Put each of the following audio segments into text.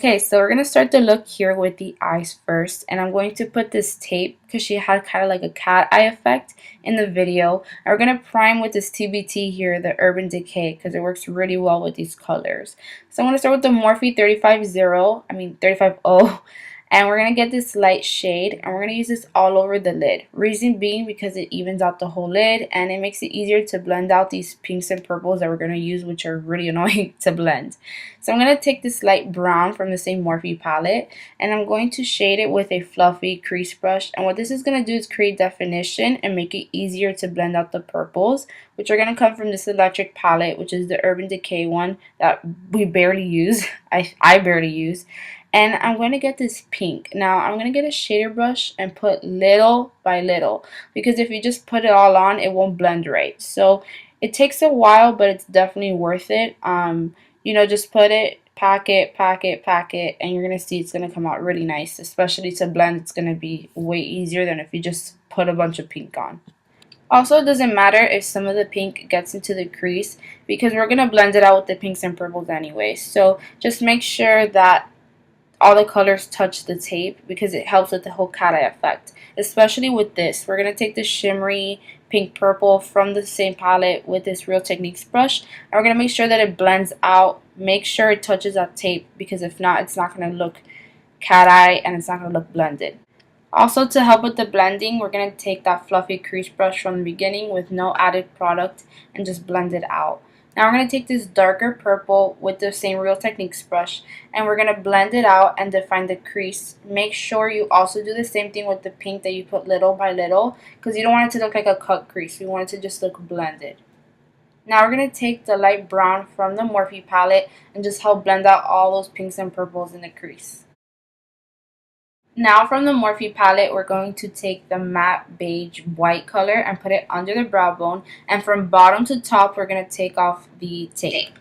Okay, so we're going to start the look here with the eyes first, and I'm going to put this tape because she had kind of like a cat eye effect in the video. And we're going to prime with this TBT here, the Urban Decay, because it works really well with these colors. So I'm going to start with the Morphe 350, and we're going to get this light shade, and we're going to use this all over the lid. Reason being because it evens out the whole lid, and it makes it easier to blend out these pinks and purples that we're going to use, which are really annoying to blend. So I'm going to take this light brown from the same Morphe palette, and I'm going to shade it with a fluffy crease brush. And what this is going to do is create definition and make it easier to blend out the purples, which are going to come from this electric palette, which is the Urban Decay one that we barely use. I barely use. And I'm going to get this pink. Now I'm going to get a shader brush and put little by little, because if you just put it all on, it won't blend right. So it takes a while, but it's definitely worth it. Just put it, pack it, and you're going to see it's going to come out really nice. Especially to blend, it's going to be way easier than if you just put a bunch of pink on. Also, it doesn't matter if some of the pink gets into the crease, because we're going to blend it out with the pinks and purples anyway. So just make sure that all the colors touch the tape, because it helps with the whole cat eye effect. Especially with this, we're going to take the shimmery pink purple from the same palette with this Real Techniques brush, and we're going to make sure that it blends out. Make sure it touches that tape, because if not, it's not going to look cat eye and it's not going to look blended. Also, to help with the blending, we're going to take that fluffy crease brush from the beginning with no added product and just blend it out. Now we're going to take this darker purple with the same Real Techniques brush, and we're going to blend it out and define the crease. Make sure you also do the same thing with the pink that you put little by little, because you don't want it to look like a cut crease. We want it to just look blended. Now we're going to take the light brown from the Morphe palette and just help blend out all those pinks and purples in the crease. Now from the Morphe palette, we're going to take the matte beige white color and put it under the brow bone. And from bottom to top, we're going to take off the tape.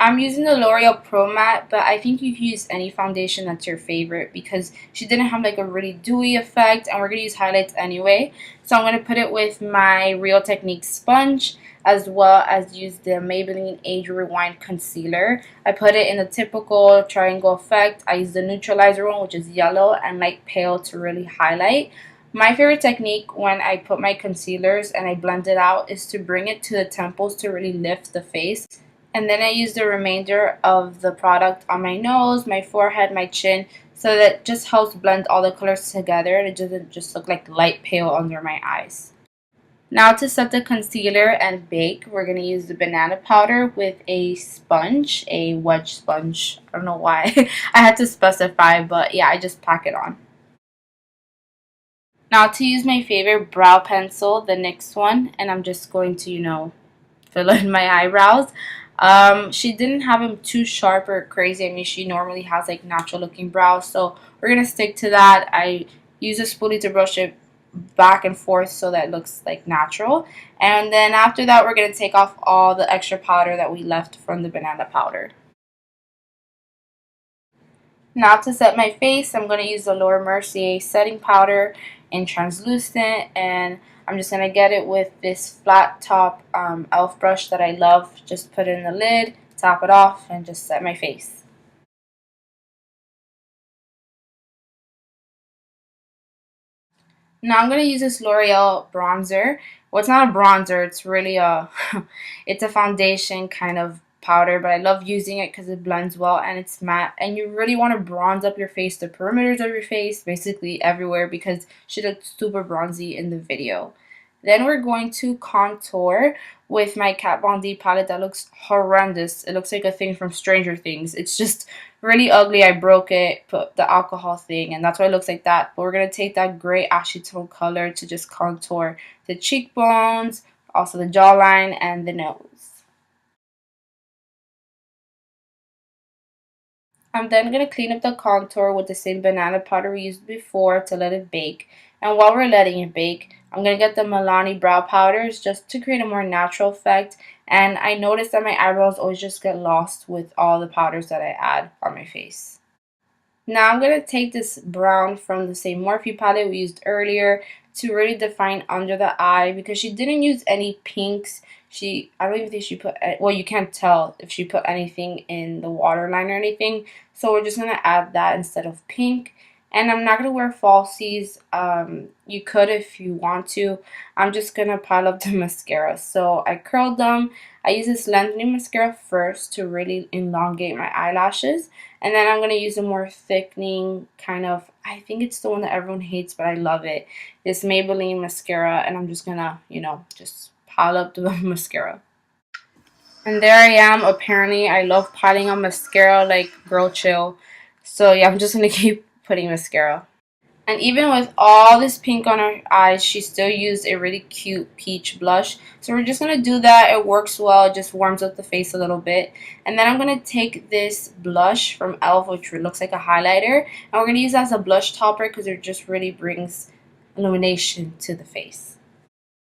I'm using the L'Oreal Pro Matte, but I think you can use any foundation that's your favorite, because she didn't have like a really dewy effect, and we're going to use highlights anyway. So I'm going to put it with my Real Techniques sponge, as well as use the Maybelline Age Rewind Concealer. I put it in the typical triangle effect. I use the neutralizer one, which is yellow and light pale, to really highlight. My favorite technique when I put my concealers and I blend it out is to bring it to the temples to really lift the face. And then I use the remainder of the product on my nose, my forehead, my chin, so that just helps blend all the colors together and it doesn't just look like light pale under my eyes. Now to set the concealer and bake, we're going to use the banana powder with a sponge, a wedge sponge. I don't know why I had to specify, but yeah, I just pack it on. Now to use my favorite brow pencil, the NYX one, and I'm just going to, fill in my eyebrows. She didn't have them too sharp or crazy. I mean, she normally has like natural looking brows, so we're going to stick to that. I use a spoolie to brush it back and forth so that it looks like natural. And then after that, we're going to take off all the extra powder that we left from the banana powder. Now to set my face, I'm going to use the Laura Mercier setting powder in translucent, and I'm just going to get it with this flat top e.l.f. brush that I love. Just put it in the lid, top it off, and just set my face. Now I'm going to use this L'Oreal bronzer. Well, it's not a bronzer, it's really it's a foundation kind of powder, but I love using it because it blends well and it's matte. And you really want to bronze up your face, the perimeters of your face, basically everywhere, because she looked super bronzy in the video. Then we're going to contour with my Kat Von D palette that looks horrendous. It looks like a thing from Stranger Things. It's just really ugly. I broke it, put the alcohol thing, and that's why it looks like that. But we're going to take that gray ashy tone color to just contour the cheekbones, also the jawline, and the nose. I'm then going to clean up the contour with the same banana powder we used before to let it bake. And while we're letting it bake, I'm going to get the Milani brow powders just to create a more natural effect. And I noticed that my eyebrows always just get lost with all the powders that I add on my face. Now I'm going to take this brown from the same Morphe palette we used earlier to really define under the eye, because she didn't use any pinks. I don't even think she put, well, you can't tell if she put anything in the waterline or anything. So we're just going to add that instead of pink. And I'm not going to wear falsies. You could if you want to. I'm just going to pile up the mascara. So I curled them. I use this lengthening mascara first to really elongate my eyelashes. And then I'm going to use a more thickening kind of, I think it's the one that everyone hates, but I love it. This Maybelline mascara. And I'm just going to, just pile up the mascara. And there I am. Apparently, I love piling on mascara like girl chill. So yeah, I'm just going to keep putting mascara. And even with all this pink on her eyes, she still used a really cute peach blush. So we're just going to do that. It works well. It just warms up the face a little bit. And then I'm going to take this blush from e.l.f., which looks like a highlighter. And we're going to use that as a blush topper because it just really brings illumination to the face.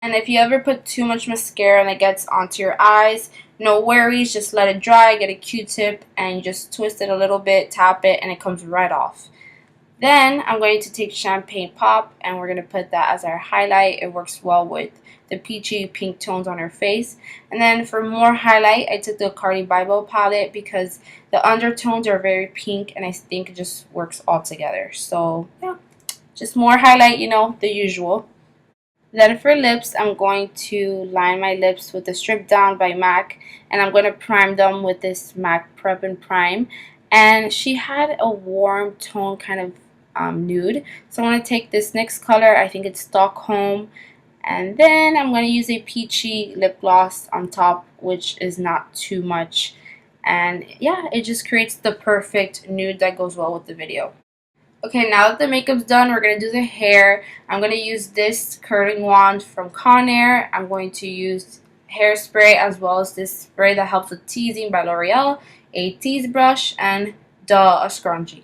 And if you ever put too much mascara and it gets onto your eyes, no worries. Just let it dry, get a Q-tip, and you just twist it a little bit, tap it, and it comes right off. Then I'm going to take Champagne Pop and we're going to put that as our highlight. It works well with the peachy pink tones on her face. And then for more highlight, I took the Cardi Bible palette because the undertones are very pink and I think it just works all together. So yeah, just more highlight, the usual. Then for lips, I'm going to line my lips with the Strip Down by MAC, and I'm going to prime them with this MAC Prep and Prime. And she had a warm tone, kind of nude. So I'm going to take this next color, I think it's Stockholm, and then I'm going to use a peachy lip gloss on top, which is not too much. And yeah, it just creates the perfect nude that goes well with the video. Okay, now that the makeup's done, we're going to do the hair. I'm going to use this curling wand from Conair. I'm going to use hairspray as well as this spray that helps with teasing by L'Oreal, a tease brush, and a scrunchie.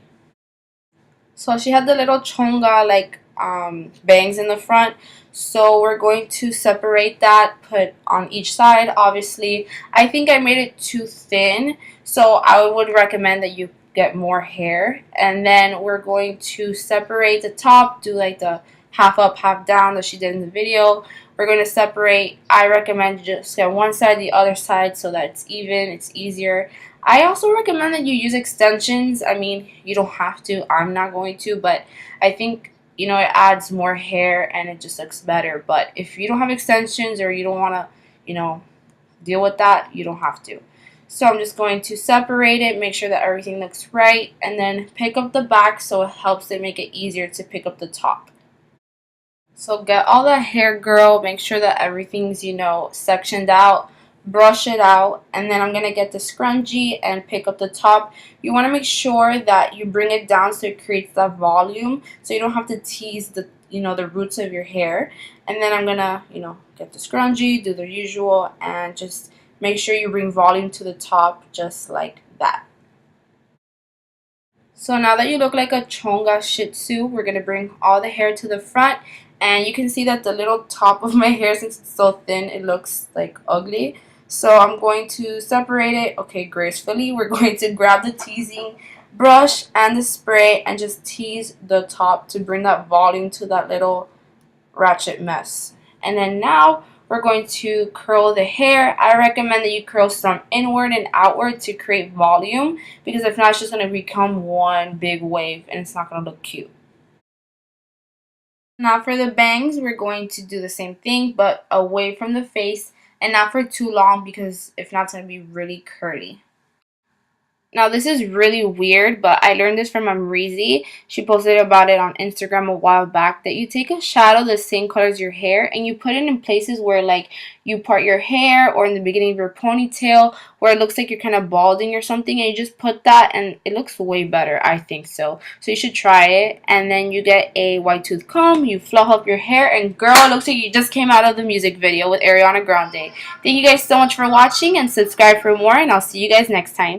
So she had the little chonga bangs in the front. So we're going to separate that, put on each side. Obviously, I think I made it too thin, so I would recommend that you get more hair. And then we're going to separate the top, do like the half up, half down that she did in the video. We're going to separate. I recommend just get one side, the other side, so that it's even, it's easier. I also recommend that you use extensions. I mean, you don't have to. I'm not going to, but I think, it adds more hair and it just looks better. But if you don't have extensions or you don't want to, deal with that, you don't have to. So I'm just going to separate it, make sure that everything looks right, and then pick up the back so it helps it make it easier to pick up the top. So get all that hair, girl. Make sure that everything's, sectioned out. Brush it out, and then I'm going to get the scrunchie and pick up the top. You want to make sure that you bring it down so it creates that volume, so you don't have to tease the the roots of your hair. And then I'm going to, get the scrunchie, do the usual, and just make sure you bring volume to the top just like that. So now that you look like a chonga shih tzu, we're going to bring all the hair to the front. And you can see that the little top of my hair, since it's so thin, it looks like ugly. So I'm going to separate it, okay, gracefully. We're going to grab the teasing brush and the spray and just tease the top to bring that volume to that little ratchet mess. And then now we're going to curl the hair. I recommend that you curl some inward and outward to create volume, because if not, it's just going to become one big wave and it's not going to look cute. Now for the bangs, we're going to do the same thing, but away from the face and not for too long, because if not, it's going to be really curly. Now this is really weird, but I learned this from Amrezy. She posted about it on Instagram a while back, that you take a shadow the same color as your hair and you put it in places where you part your hair, or in the beginning of your ponytail where it looks like you're kind of balding or something, and you just put that and it looks way better, I think so. So you should try it. And then you get a white tooth comb, you fluff up your hair, and girl, it looks like you just came out of the music video with Ariana Grande. Thank you guys so much for watching, and subscribe for more, and I'll see you guys next time.